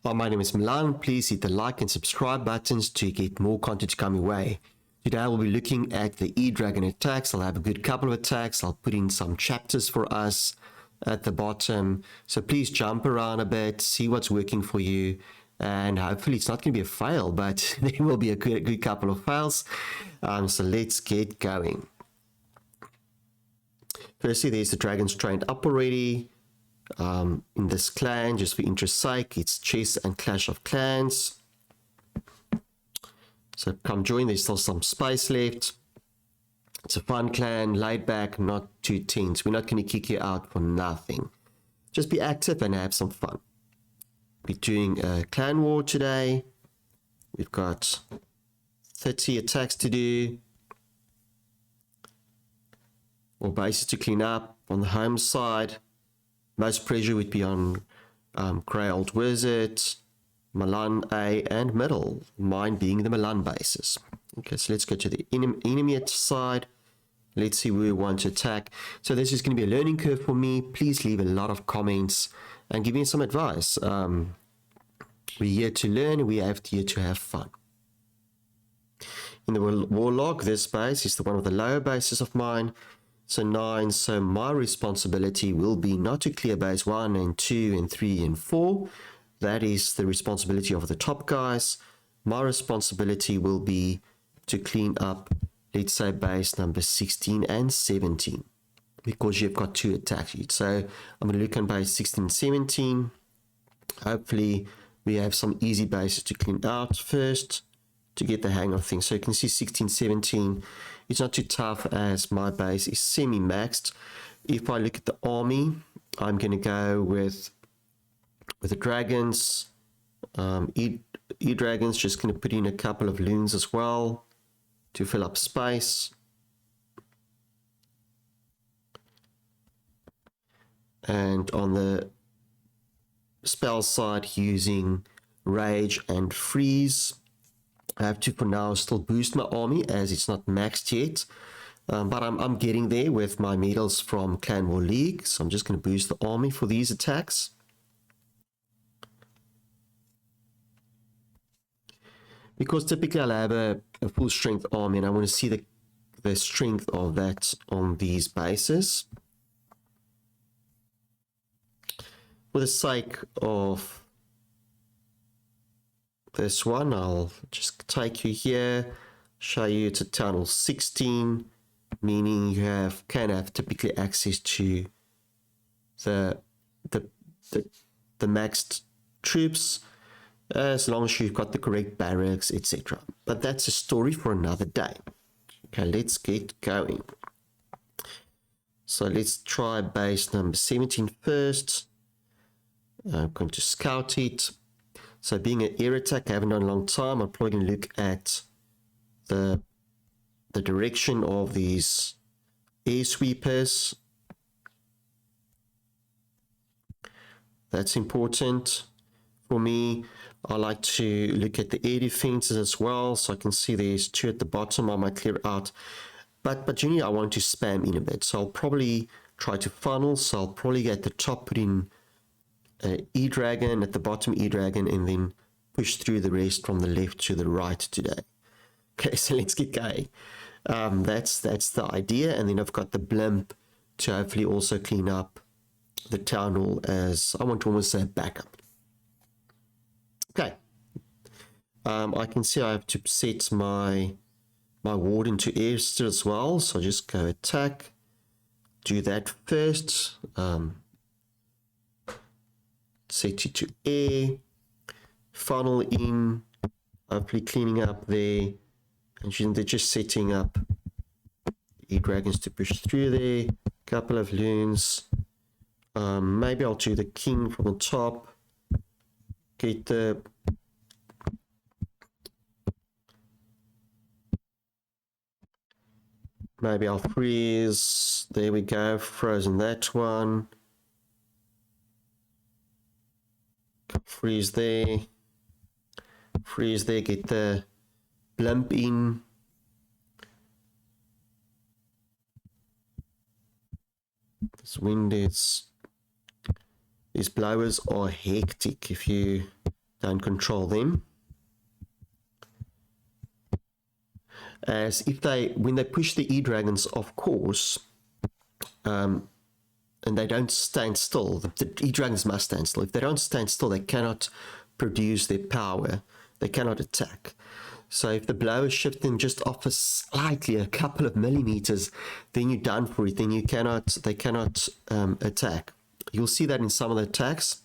Hi, my name is Milan. Please hit the like and subscribe buttons to get more content coming your way. Today we'll be looking at the E-Dragon attacks. I'll have a good couple of attacks. I'll put in some chapters for us at the bottom. So please jump around a bit, see what's working for you. And hopefully it's not going to be a fail, but there will be a good couple of fails. So let's get going. Firstly, there's the dragons trained up already. In this clan, just for interest's sake, it's Chess and Clash of Clans. So come join, there's still some space left. It's a fun clan, laid back, not too tense. We're not going to kick you out for nothing. Just be active and have some fun. We're doing a clan war today. We've got 30 attacks to do. Or bases to clean up. On the home side, most pressure would be on Grey Old Wizard, Milan A, and Middle, mine being the Milan bases. Okay, so let's go to the enemy side. Let's see where we want to attack. So this is going to be a learning curve for me. Please leave a lot of comments and give me some advice. We're here to learn, we're here to have fun. In the Warlock, this base is the one of the lower bases of mine. So 9, so my responsibility will be not to clear base 1 and 2 and 3 and 4. That is the responsibility of the top guys. My responsibility will be to clean up, let's say, base number 16 and 17. Because you've got 2 attacks. So I'm going to look on base 16 and 17. Hopefully we have some easy bases to clean out first to get the hang of things. So you can see 16, 17. It's not too tough as my base is semi-maxed. If I look at the army, I'm going to go with the dragons. E-dragons, just going to put in a couple of loons as well to fill up space. And on the spell side, using Rage and Freeze. I have to, for now, still boost my army as it's not maxed yet. But I'm getting there with my medals from Clan War League. So I'm just going to boost the army for these attacks. Because typically I'll have a full strength army and I want to see the strength of that on these bases. For the sake of this one, I'll just take you here, show you it's a town hall 16, meaning you can have typically access to the maxed troops as long as you've got the correct barracks, etc. But that's a story for another day. Okay, let's get going. So let's try base number 17 first. I'm going to scout it. So being an air attack, I haven't done a long time. I'm probably going to look at the direction of these air sweepers. That's important for me. I like to look at the air defenses as well. So I can see there's 2 at the bottom. I might clear out. But generally I want to spam in a bit. So I'll probably try to funnel. So I'll probably at the top put in E-Dragon, at the bottom E-Dragon, and then push through the rest from the left to the right today. Okay, so let's get going. That's the idea, and then I've got the blimp to hopefully also clean up the town hall as I want to almost say backup. Okay, I can see I have to set my warden to air still as well, so I'll just go attack, do that first. Set it to air, funnel in, hopefully cleaning up there, and they're just setting up E-dragons to push through there, couple of loons. Maybe I'll do the king from the top, get the maybe I'll freeze, there we go, frozen that one. Freeze there, get the blimp in. This wind is, these blowers are hectic. If you Don't control them. As if when they push the E-Dragons off course, and they don't stand still, the E-Dragons must stand still. If they don't stand still, they cannot produce their power. They cannot attack. So if the blower shifts them just off slightly, a couple of millimeters, then you're done for it. Then they cannot attack. You'll see that in some of the attacks,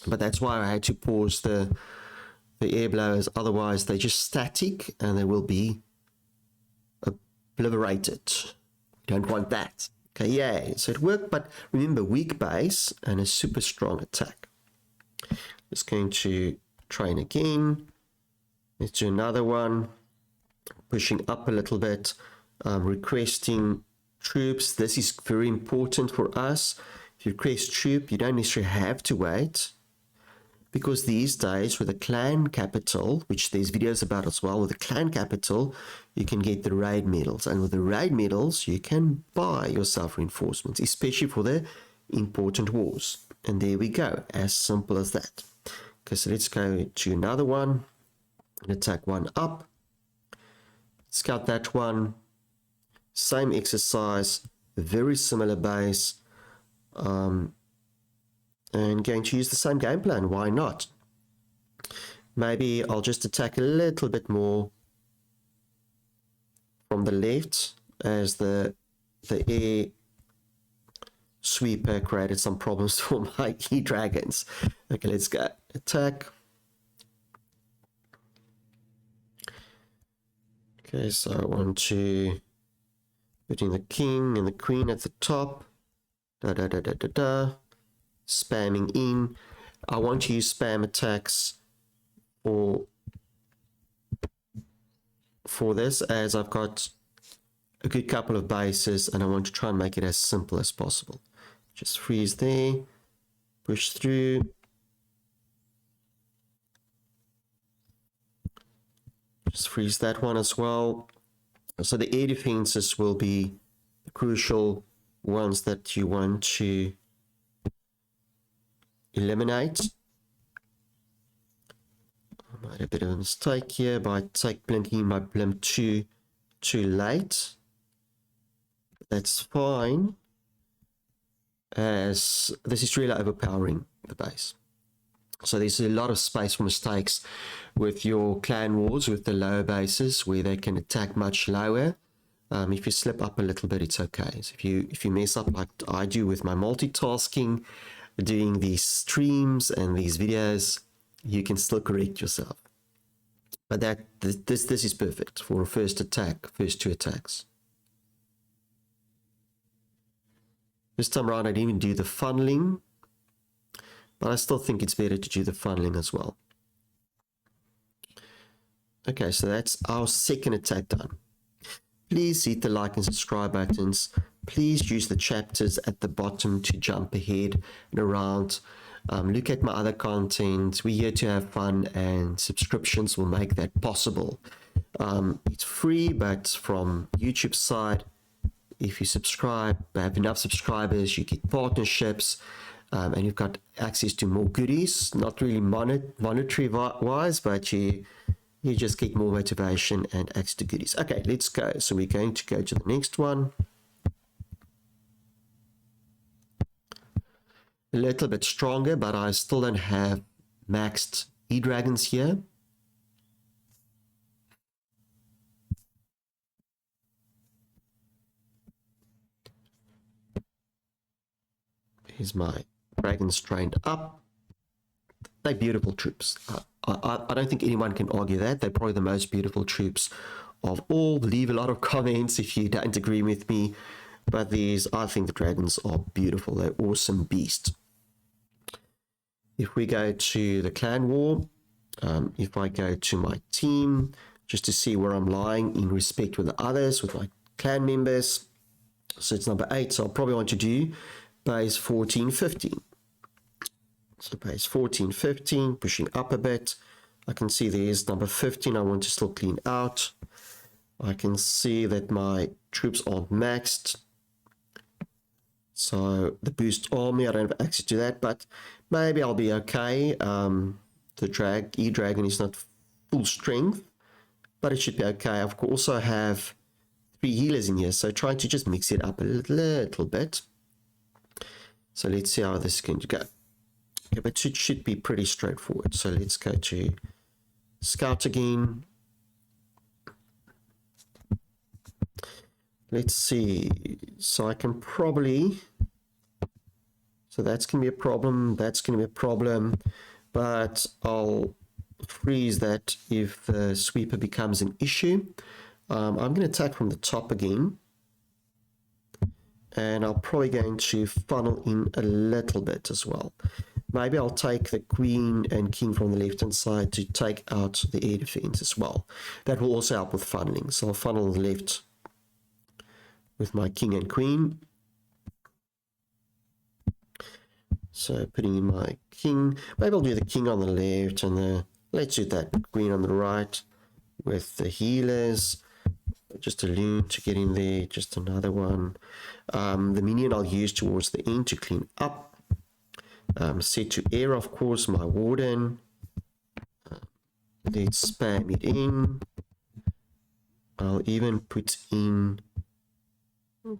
but that's why I had to pause the air blowers. Otherwise, they're just static and they will be obliterated. Don't want that. Okay, yay. So it worked, but remember, weak base and a super strong attack. Just going to train again. Let's do another one. Pushing up a little bit. Requesting troops. This is very important for us. If you request troop, you don't necessarily have to wait. Because these days, with a clan capital, which there's videos about as well, with a clan capital, you can get the raid medals. And with the raid medals, you can buy yourself reinforcements, especially for the important wars. And there we go, as simple as that. Okay, so let's go to another one. And attack one up. Scout that one. Same exercise, very similar base. And going to use the same game plan. Why not? Maybe I'll just attack a little bit more from the left, as the air sweeper created some problems for my E-Dragons. Okay, let's go. Attack. Okay, so I want to put in the king and the queen at the top. Spamming in. I want to use spam attacks for this, as I've got a good couple of bases and I want to try and make it as simple as possible. Just freeze there, push through. Just freeze that one as well. So the air defenses will be the crucial ones that you want to eliminate. I made a bit of a mistake here by blinking my blimp too late. That's fine, as this is really overpowering the base. So there's a lot of space for mistakes with your clan wars, with the lower bases, where they can attack much lower. If you slip up a little bit, it's okay. So if you mess up like I do with my multitasking, doing these streams and these videos, you can still correct yourself. But this is perfect for a first two attacks. This time around, I didn't even do the funneling, but I still think it's better to do the funneling as well. Okay, so that's our second attack done. Please hit the like and subscribe buttons. Please use the chapters at the bottom to jump ahead and around. Look at my other content. We're here to have fun, and subscriptions will make that possible. It's free, but from YouTube's side, if you subscribe, have enough subscribers, you get partnerships, and you've got access to more goodies. Not really monetary wise, but you just get more motivation and access to goodies. Okay, let's go. So we're going to go to the next one. A little bit stronger, but I still don't have maxed E-Dragons here. Here's my dragons trained up. They're beautiful troops. I don't think anyone can argue that. They're probably the most beautiful troops of all. Leave a lot of comments if you don't agree with me. But I think the dragons are beautiful. They're awesome beasts. If we go to the clan war, if I go to my team, just to see where I'm lying in respect with the others, with my clan members. So it's number 8. So I'll probably want to do base 14, 15. So base 14, 15, pushing up a bit. I can see there's number 15 I want to still clean out. I can see that my troops aren't maxed. So the boost army, I don't have access to that, but maybe I'll be okay. the E-Dragon is not full strength, but it should be okay. I also have 3 healers in here, so trying to just mix it up a little bit. So let's see how this is going to go. Okay, but it should be pretty straightforward. So let's go to Scout again. Let's see. So I can probably... So that's going to be a problem. That's going to be a problem. But I'll freeze that if the sweeper becomes an issue. I'm going to attack from the top again. And I'm probably going to funnel in a little bit as well. Maybe I'll take the queen and king from the left hand side to take out the air defense as well. That will also help with funneling. So I'll funnel the left with my king and queen. So putting in my king. Maybe I'll do the king on the left and the, let's do that queen on the right with the healers. Just a loon to get in there, just another one. The minion I'll use towards the end to clean up. Set to air, of course, my warden. Let's spam it in. I'll even put in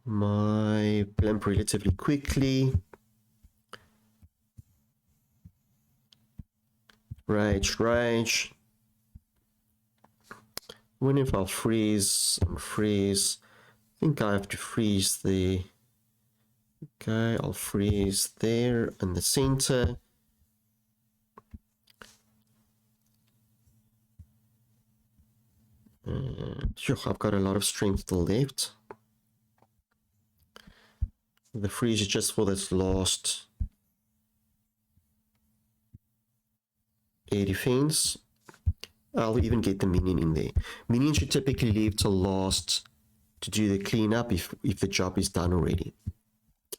my blimp relatively quickly. Rage. I wonder if I'll freeze. I think I have to freeze the... Okay, I'll freeze there in the center. Sure, I've got a lot of strength still left. The freeze is just for this last air defense. I'll even get the minion in there. Minion should typically leave till last to do the cleanup if the job is done already.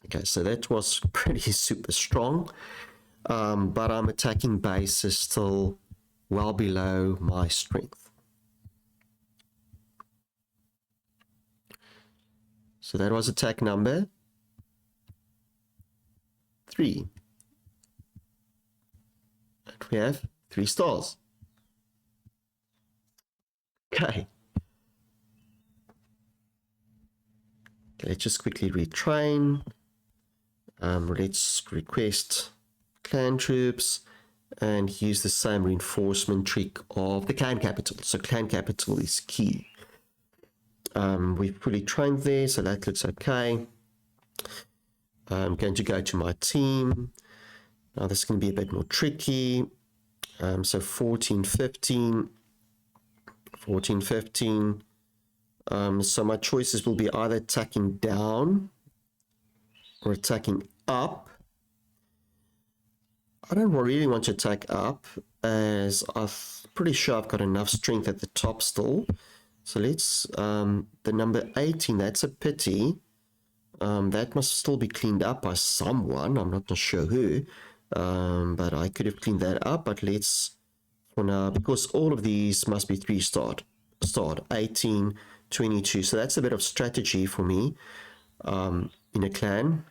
Okay, so that was pretty super strong, but I'm attacking bases still well below my strength. So that was attack number 3. And we have 3 stars. Okay. Let's just quickly retrain. Let's request clan troops and use the same reinforcement trick of the clan capital. So clan capital is key. We've fully trained there, so that looks okay. I'm going to go to my team. Now this is going to be a bit more tricky. So 14, 15. So my choices will be either attacking down or attacking up. I don't really want to attack up, as I'm pretty sure I've got enough strength at the top still. So let's, the number 18, that's a pity. That must still be cleaned up by someone. I'm not sure who, but I could have cleaned that up. But let's, for now, because all of these must be 3-starred. 18, 22. So that's a bit of strategy for me in a clan.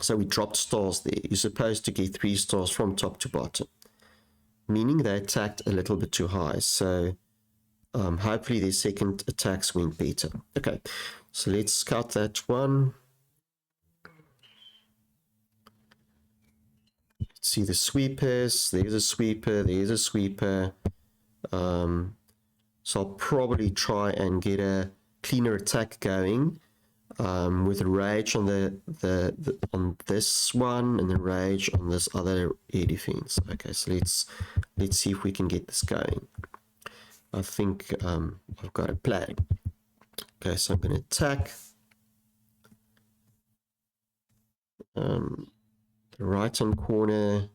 So we dropped stars there. You're supposed to get 3 stars from top to bottom, meaning they attacked a little bit too high. So hopefully their second attacks went better. Okay, so let's scout that one. Let's see the sweepers. There's a sweeper. There's a sweeper. So I'll probably try and get a cleaner attack going with a rage on on this one and the rage on this other air defense. Okay, so let's see if we can get this going. I think I've got a plan. Okay, so I'm going to attack the right hand corner,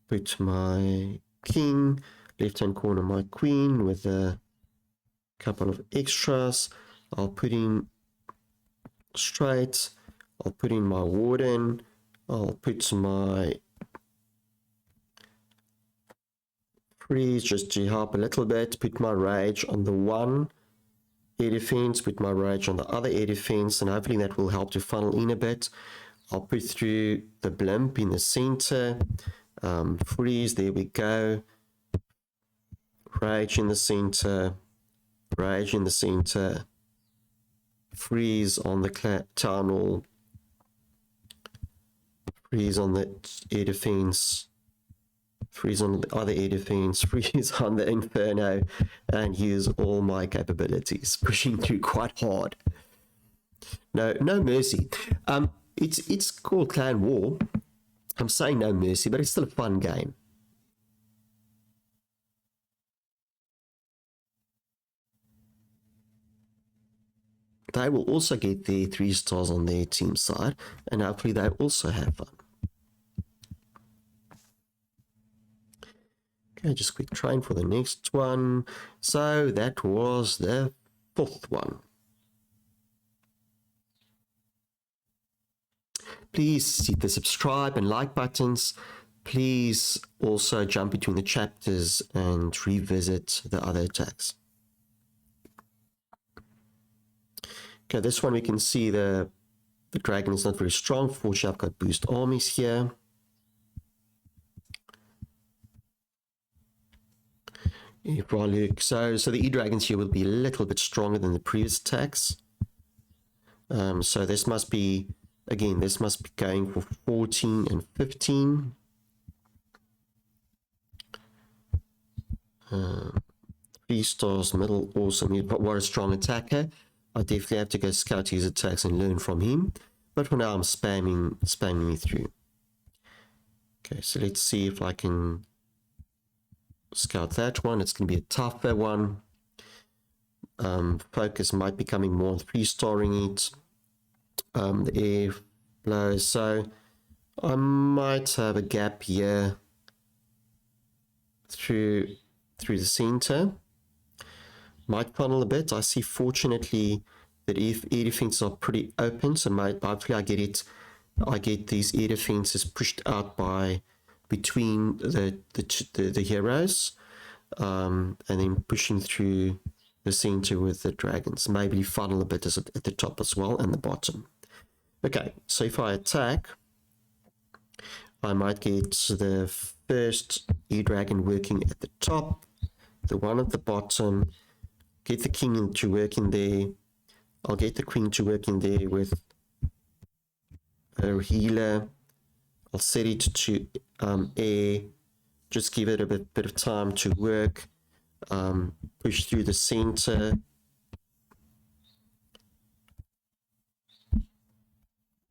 put my king, left hand corner my queen with a couple of extras. I'll put in straight, I'll put in my warden, I'll put my freeze just to help a little bit, put my rage on the one air defense, put my rage on the other air defense, and hopefully that will help to funnel in a bit. I'll put through the blimp in the center. Freeze, there we go. Rage in the center. Rage in the center. Freeze on the tunnel. Freeze on the air defense. Freeze on the other air defense. Freeze on the Inferno. And use all my capabilities. Pushing through quite hard. No mercy. It's called Clan War. I'm saying no mercy, but it's still a fun game. They will also get their 3 stars on their team side, and hopefully they also have fun. Okay, just quick train for the next one. So that was the 4th one. Please hit the subscribe and like buttons. Please also jump between the chapters and revisit the other attacks. Okay, this one we can see the dragon is not very strong. Fortunately, I've got boost armies here. If I look, so the E-dragons here will be a little bit stronger than the previous attacks. So this must be, again, this must be going for 14 and 15. 3 stars, middle, awesome. But what a strong attacker. I definitely have to go scout his attacks and learn from him. But for now, I'm spamming me through. Okay, so let's see if I can scout that one. It's going to be a tougher one. Focus might be coming more on 3-starring it. The air blows. So I might have a gap here through the center. Might funnel a bit. I see, fortunately, that if air defenses are pretty open, so hopefully I get these air defenses pushed out by between the heroes, and then pushing through the center with the dragons. Maybe funnel a bit at the top as well and the bottom. Okay, so if I attack, I might get the first air dragon working at the top, the one at the bottom. Get the king to work in there. I'll get the queen to work in there with a healer. I'll set it to air. Just give it a bit of time to work. Push through the center.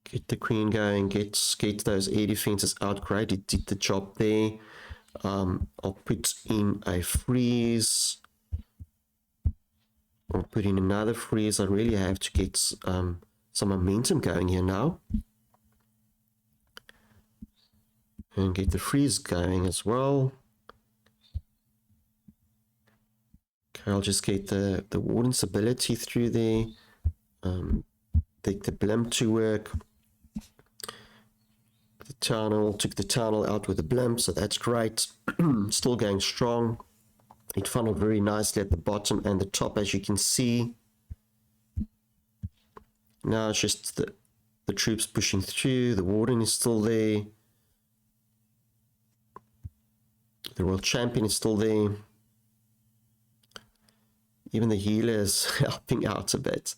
Get the queen going. Get those air defenses out. Great, it did the job there. I'll put in a freeze. I'll put in another freeze. I really have to get some momentum going here now. And get the freeze going as well. Okay, I'll just get the warden's ability through there. Take the blimp to work. The tunnel, took the tunnel out with the blimp, so that's great. Still going strong. It funneled very nicely at the bottom and the top, as you can see. Now it's just the troops pushing through. The warden is still there. The royal champion is still there. Even the healer is helping out a bit.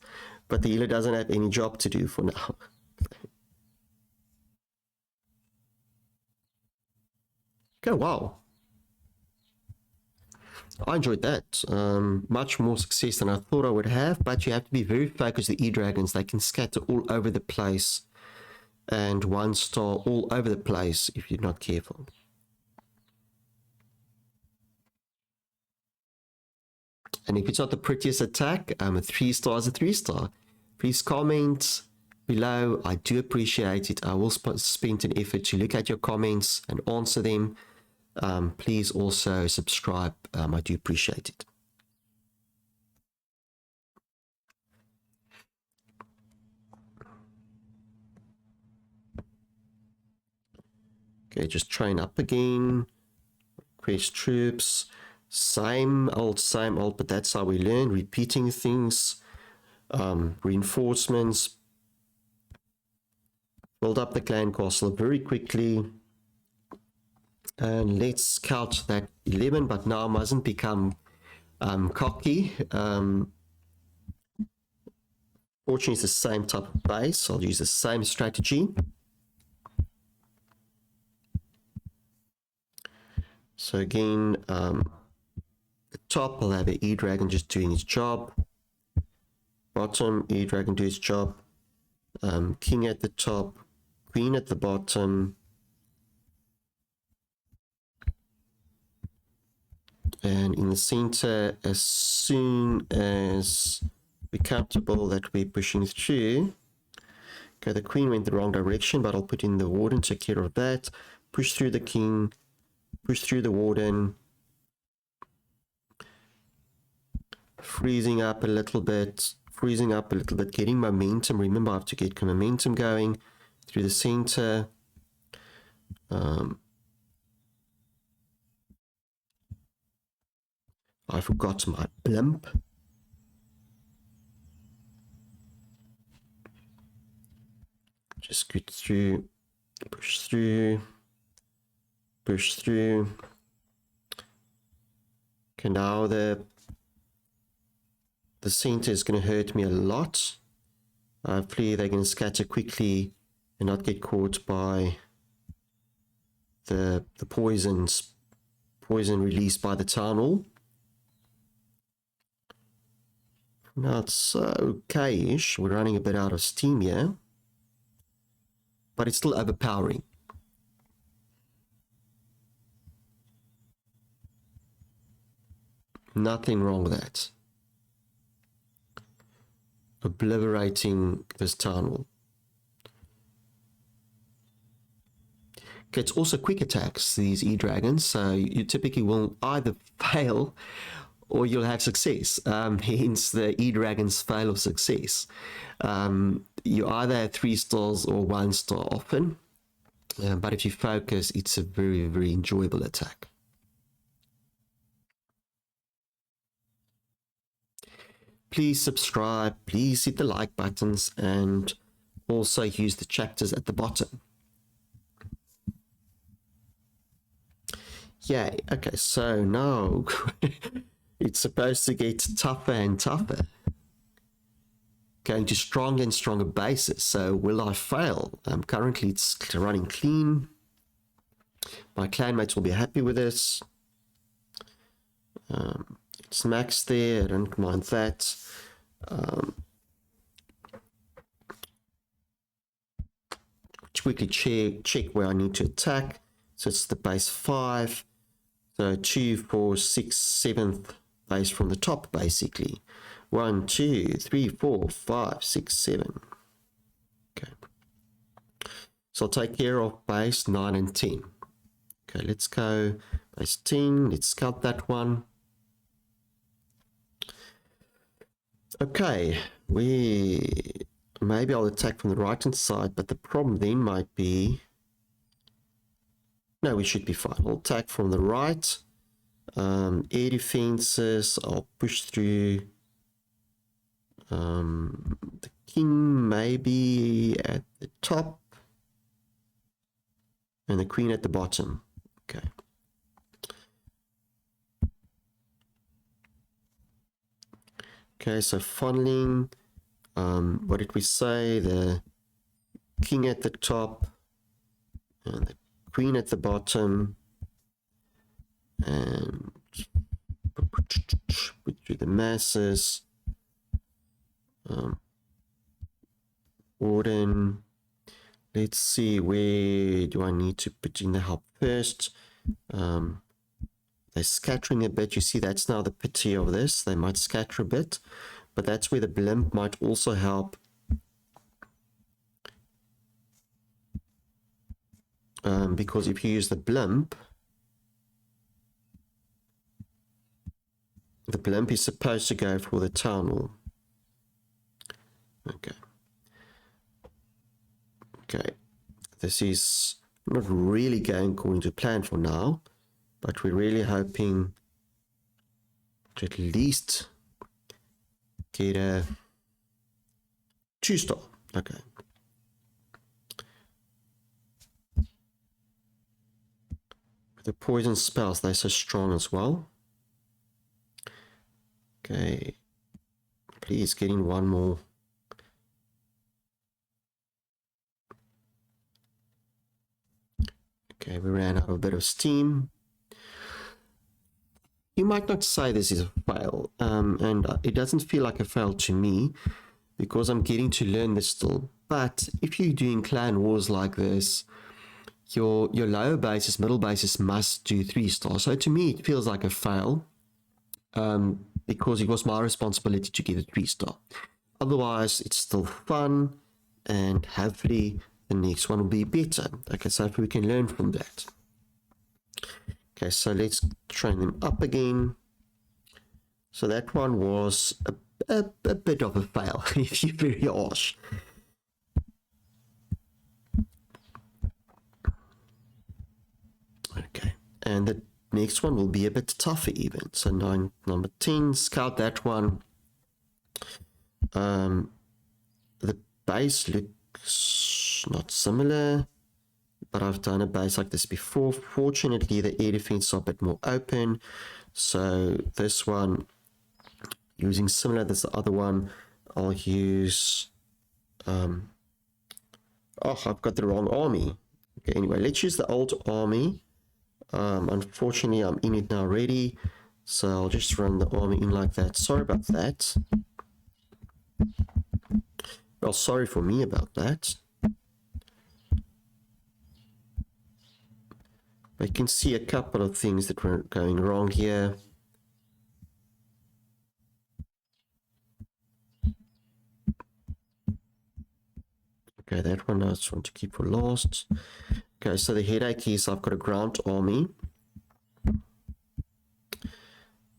But the healer doesn't have any job to do for now. Okay, wow. I enjoyed that. Much more success than I thought I would have, but you have to be very focused. The E-dragons, they can scatter all over the place and 1-star all over the place if you're not careful. And if it's not the prettiest attack, a 3-star is a 3-star. Please comment below. I do appreciate it. I will spend an effort to look at your comments and answer them. Please also subscribe. I do appreciate it. Okay, just train up again. Request troops. Same old, but that's how we learn. Repeating things. Reinforcements. Build up the clan castle very quickly. And let's scout that 11, but now mustn't become cocky. Fortunately, it's the same type of base. I'll use the same strategy. So again, the top, I'll have an E-Dragon just doing its job. Bottom, E-Dragon do its job. King at the top, queen at the bottom. And in the center, as soon as we're comfortable that we're pushing through, okay, the queen went the wrong direction, but I'll put in the warden, take care of that. Push through the king, push through the warden. Freezing up a little bit, getting momentum. Remember, I have to get momentum going through the center. I forgot my blimp. Just get through, push through, push through. Okay, now the center is going to hurt me a lot. Hopefully they can scatter quickly and not get caught by the poison released by the town hall. Now it's okay-ish. We're running a bit out of steam here, but it's still overpowering. Nothing wrong with that. Obliterating this town hall. Okay, it's also quick attacks, these E-Dragons, so you typically will either fail or you'll have success. Hence the E-Dragons fail or success. You either have 3 stars or 1 star often, but if you focus, it's a very, very enjoyable attack. Please subscribe, please hit the like buttons, and also use the chapters at the bottom. Yay, okay, so now it's supposed to get tougher and tougher. Going to stronger and stronger bases. So will I fail? Currently it's running clean. My clanmates will be happy with this. It's maxed there, I don't mind that. Quickly check where I need to attack. So it's the base 5. So 2, 4, 6, 7th base from the top, basically. 1, 2, 3, 4, 5, 6, 7. Okay. So I'll take care of base 9 and 10. Okay, let's go base 10. Let's scout that one. Okay, maybe I'll attack from the right hand side, but the problem then might be, no, we should be fine. I'll attack from the right. Air defenses, I'll push through. The king maybe at the top and the queen at the bottom. Okay. Okay, so funneling, what did we say? The king at the top and the queen at the bottom, and put through the masses. Warden, let's see, where do I need to put in the help first? They're scattering a bit. You see, that's now the pity of this. They might scatter a bit, but that's where the blimp might also help. Because if you use the blimp is supposed to go for the town hall. Okay. Okay. This is not really going according to plan for now, but we're really hoping to at least get a 2-star. Okay. The poison spells, they're so strong as well. Okay. Please get in one more. Okay, we ran out of a bit of steam. You might not say this is a fail, and it doesn't feel like a fail to me because I'm getting to learn this still. But if you're doing clan wars like this, your lower bases, middle bases must do 3-star. So to me, it feels like a fail because it was my responsibility to get a 3-star. Otherwise, it's still fun, and hopefully the next one will be better. Okay, so hopefully we can learn from that. Okay, so let's train them up again. So that one was a bit of a fail, if you're very harsh. Okay, and the next one will be a bit tougher even. So number 10, scout that one. The base looks not similar, but I've done a base like this before. Fortunately, the air defense are a bit more open. So this one, using similar to the other one, I'll use... oh, I've got the wrong army. Okay, anyway, let's use the old army. Unfortunately, I'm in it now already, so I'll just run the army in like that. Sorry about that. Well, sorry for me about that. I can see a couple of things that were going wrong here. Okay, that one I just want to keep for last. Okay, so the headache is I've got a ground army.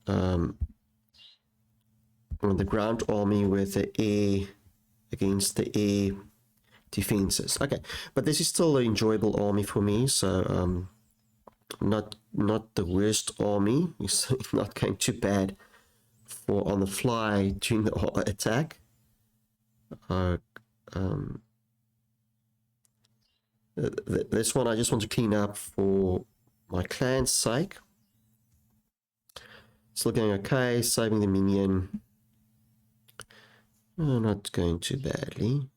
The ground army with the air against the air defenses. Okay, but this is still an enjoyable army for me, so not the worst army. It's not going too bad for on the fly during the attack. This one I just want to clean up for my clan's sake. Still going okay, saving the minion. Oh, not going too badly.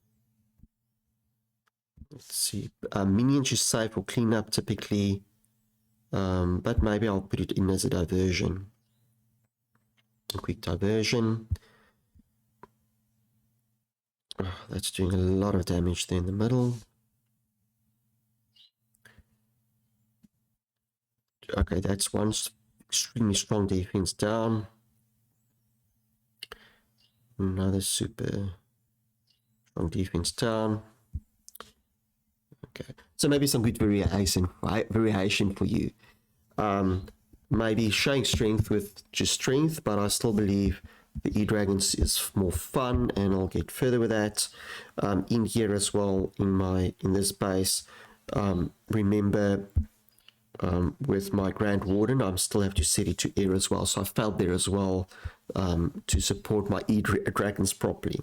Let's see. Minions you save for cleanup typically, but maybe I'll put it in as a diversion. A quick diversion. Oh, that's doing a lot of damage there in the middle. Okay, that's one extremely strong defense down. Another super strong defense down. Okay, so maybe some good variation for you. Maybe showing strength with just strength, but I still believe the E-Dragons is more fun, and I'll get further with that. In here as well, in this base, remember with my Grand Warden, I still have to set it to air as well, so I failed there as well to support my E-Dragons properly.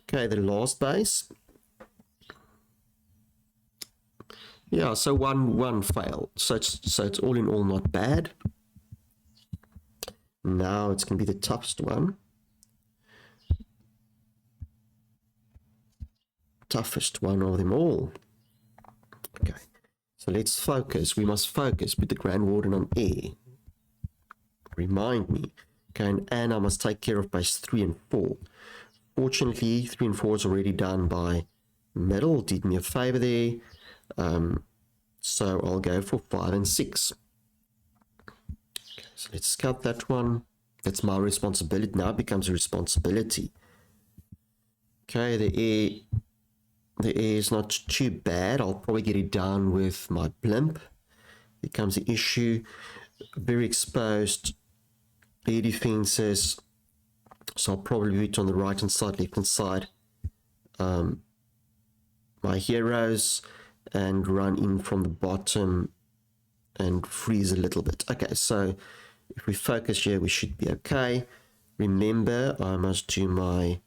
Okay, the last base. Yeah, so one failed. So it's all in all not bad. Now it's going to be the toughest one. Toughest one of them all. Okay, so let's focus. We must focus. Put the Grand Warden on air. Remind me. Okay, and I must take care of base 3 and 4. Fortunately, 3 and 4 is already done by Metal. Did me a favor there. So I'll go for 5 and 6. Okay, so let's scout that one. That's my responsibility. Now it becomes a responsibility. Okay, the air is not too bad. I'll probably get it down with my blimp. Becomes an issue. Very exposed air defenses. So I'll probably do it on the right hand side, left hand side. My heroes, and run in from the bottom and freeze a little bit. Okay, so if we focus here, we should be okay. Remember, I must do my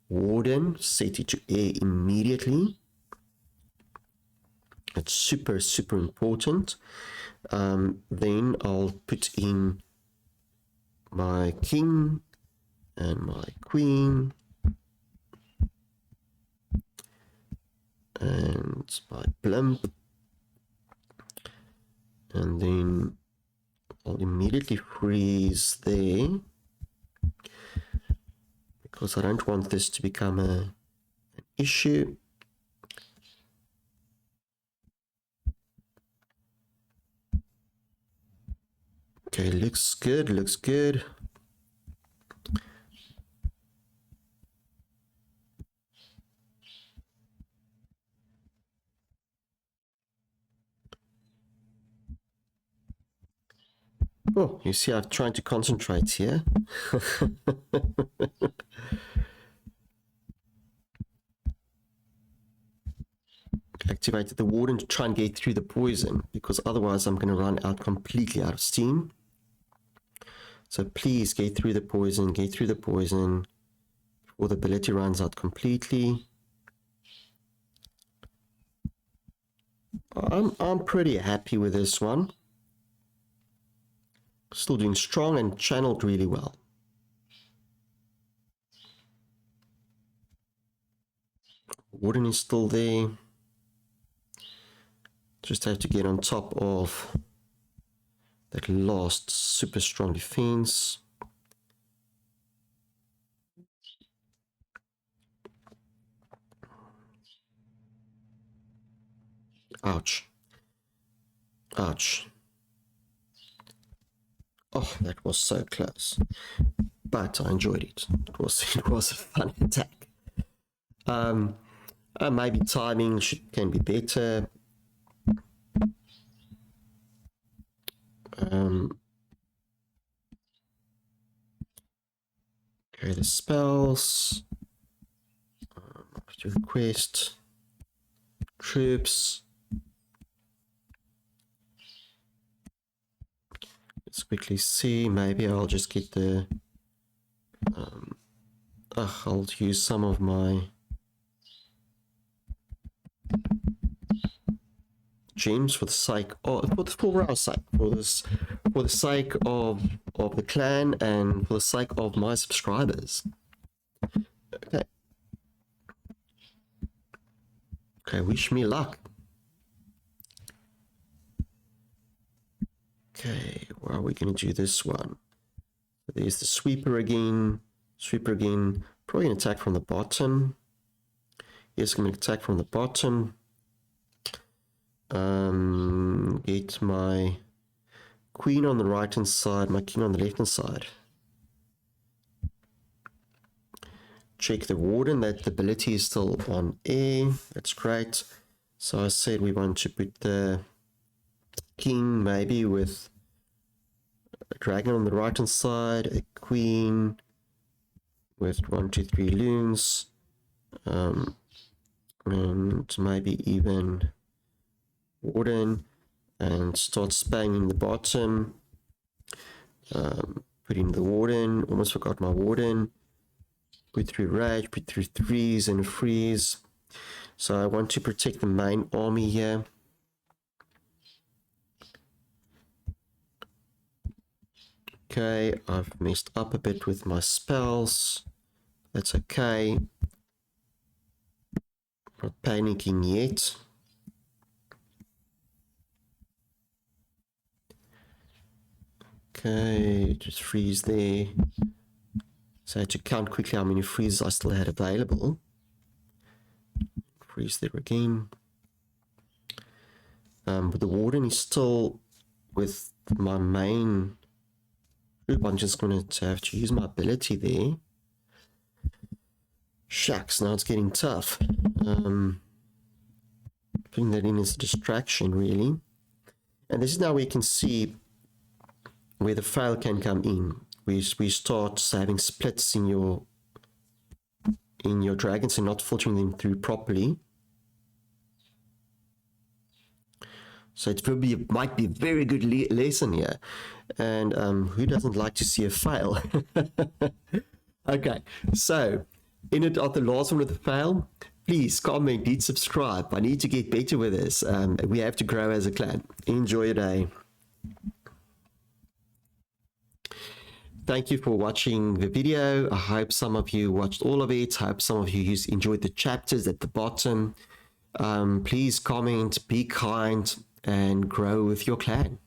Warden, set it to air immediately. It's super, super important. Then I'll put in my king and my queen and my blimp, and then I'll immediately freeze there because I don't want this to become an issue. Okay, looks good, looks good. Oh, you see, I'm trying to concentrate here. Activated the warden to try and get through the poison, because otherwise I'm going to run out completely out of steam. So please get through the poison, before the ability runs out completely. I'm pretty happy with this one. Still doing strong and channeled really well. Warden is still there. Just have to get on top of that last super strong defense. Ouch. Ouch. Oh, that was so close. But I enjoyed it. It was a fun attack. Maybe timing can be better. Okay, the spells. Request. Troops. Let's quickly see. Maybe I'll just get the. I'll use some of my gems for the sake of for our sake, for the sake of the clan and for the sake of my subscribers. Okay. Okay, wish me luck. Okay, where are we going to do this one? There's the sweeper again. Probably an attack from the bottom. Yes, I'm going to attack from the bottom. Get my queen on the right hand side, my king on the left hand side. Check the warden, that the ability is still on air. That's great. So I said we want to put the king maybe with a dragon on the right hand side, a queen with 1, 2, 3 loons, and maybe even warden, and start spamming the bottom. Put in the warden. Almost forgot my warden. Put through rage, put through threes and freeze. So I want to protect the main army here. Okay, I've messed up a bit with my spells. That's okay. Not panicking yet. Okay, just freeze there. So I had to count quickly how many freezes I still had available. Freeze there again. But the warden is still with my main group. I'm just going to have to use my ability there. Shucks, now it's getting tough. Putting that in as a distraction, really. And this is now where you can see where the fail can come in. We start having splits in your dragons and not filtering them through properly. So it might be a very good lesson here. And who doesn't like to see a fail? Okay, so in it at the last one of the fail, Please comment, hit subscribe. I need to get better with this. We have to grow as a clan. Enjoy your day. Thank you for watching the video. I hope some of you watched all of it. I hope some of you enjoyed the chapters at the bottom. Please comment, be kind, and grow with your clan.